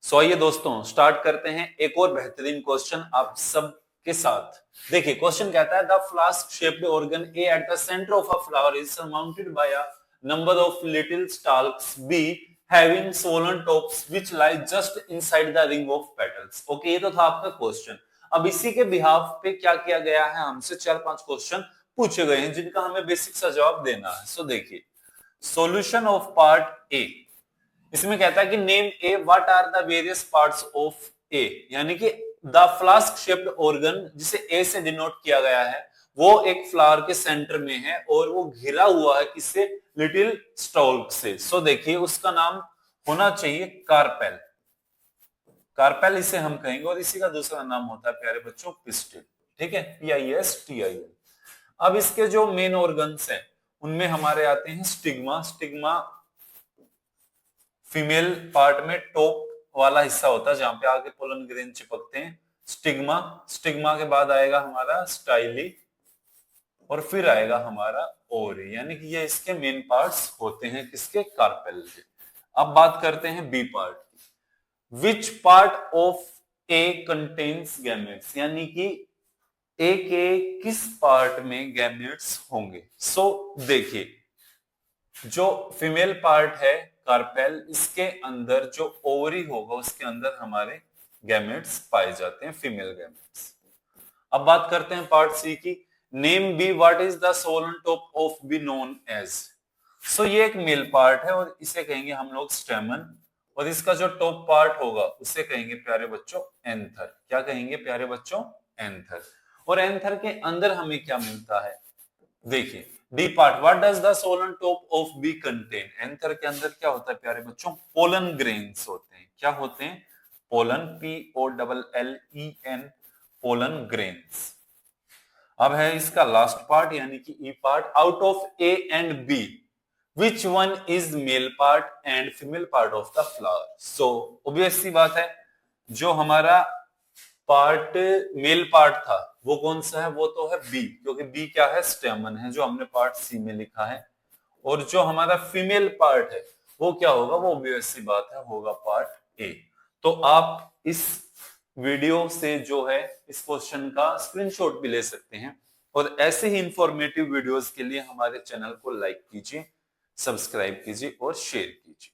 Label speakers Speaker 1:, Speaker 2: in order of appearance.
Speaker 1: सो आइए दोस्तों स्टार्ट करते हैं एक और बेहतरीन क्वेश्चन आप सब के साथ। देखिए क्वेश्चन कहता है the flask shaped organ A at the centre of a flower is surmounted by a number of little stalks B having swollen tops which lie just inside the ring of petals। Okay, ये तो था आपका question. अब इसी के behalf पे क्या किया गया है, हमसे 4-5 क्वेश्चन पूछे गए हैं जिनका हमें बेसिक सा जवाब देना है। सो देखिए सॉल्यूशन ऑफ पार्ट ए, इसमें कहता है कि name A what are the various parts of A, यानी कि द फ्लास्क शेप्ड ऑर्गन जिसे ए से डिनोट किया गया है वो एक फ्लावर के सेंटर में है और वो घिरा हुआ है किससे, लिटिल स्टॉल्क से। सो देखिए उसका नाम होना चाहिए कार्पेल। कार्पेल इसे हम कहेंगे और इसी का दूसरा नाम होता है प्यारे बच्चों पिस्टिल। ठीक है, PISTIL। अब इसके जो मेन ऑर्गन्स हैं उनमें हमारे आते हैं स्टिग्मा। स्टिग्मा फीमेल पार्ट में टॉप वाला हिस्सा होता है जहां पे आगे पोलन ग्रेन चिपकते हैं, स्टिग्मा। स्टिग्मा के बाद आएगा हमारा स्टाइली और फिर आएगा हमारा ओरी, यानी कि ये इसके मेन पार्ट्स होते हैं किसके, कार्पेल के। अब बात करते हैं बी पार्ट की। Which part of A contains gametes, यानी कि ए के किस पार्ट में गैमेट्स होंगे। सो देखिए जो फीमेल पार्ट है कार्पेल, इसके अंदर जो ओवरी होगा उसके अंदर हमारे गैमेट्स पाए जाते हैं, फीमेल गैमेट्स। अब बात करते हैं पार्ट सी की। Name B what is the swollen top of B known as. So ये एक मेल पार्ट है और इसे कहेंगे हम लोग स्टेमन, और इसका जो टॉप पार्ट होगा उसे कहेंगे प्यारे बच्चों एंथर। क्या कहेंगे प्यारे बच्चों, एंथर। और एंथर के अंदर हमें क्या मिलता है, देखिए D part, what does the swollen top of B contain. Anther के अंदर क्या होता है प्यारे बच्चों, पोलन ग्रेन्स होते हैं। क्या होते हैं, पोलन, POLLEN, पोलन ग्रेन्स। अब है इसका लास्ट पार्ट यानी कि E part. Out of A and B which one is male part and female part of the flower. So obvious सी बात है, जो हमारा पार्ट मेल पार्ट था वो कौन सा है, वो तो है बी, क्योंकि बी क्या है, स्टेमन है, जो हमने पार्ट सी में लिखा है। और जो हमारा फीमेल पार्ट है वो क्या होगा, वो ऑब्वियस सी बात है, होगा पार्ट ए। तो आप इस वीडियो से जो है इस क्वेश्चन का स्क्रीनशॉट भी ले सकते हैं। और ऐसे ही इंफॉर्मेटिव वीडियोस के लिए हमारे चैनल को लाइक कीजिए, सब्सक्राइब कीजिए और शेयर कीजिए।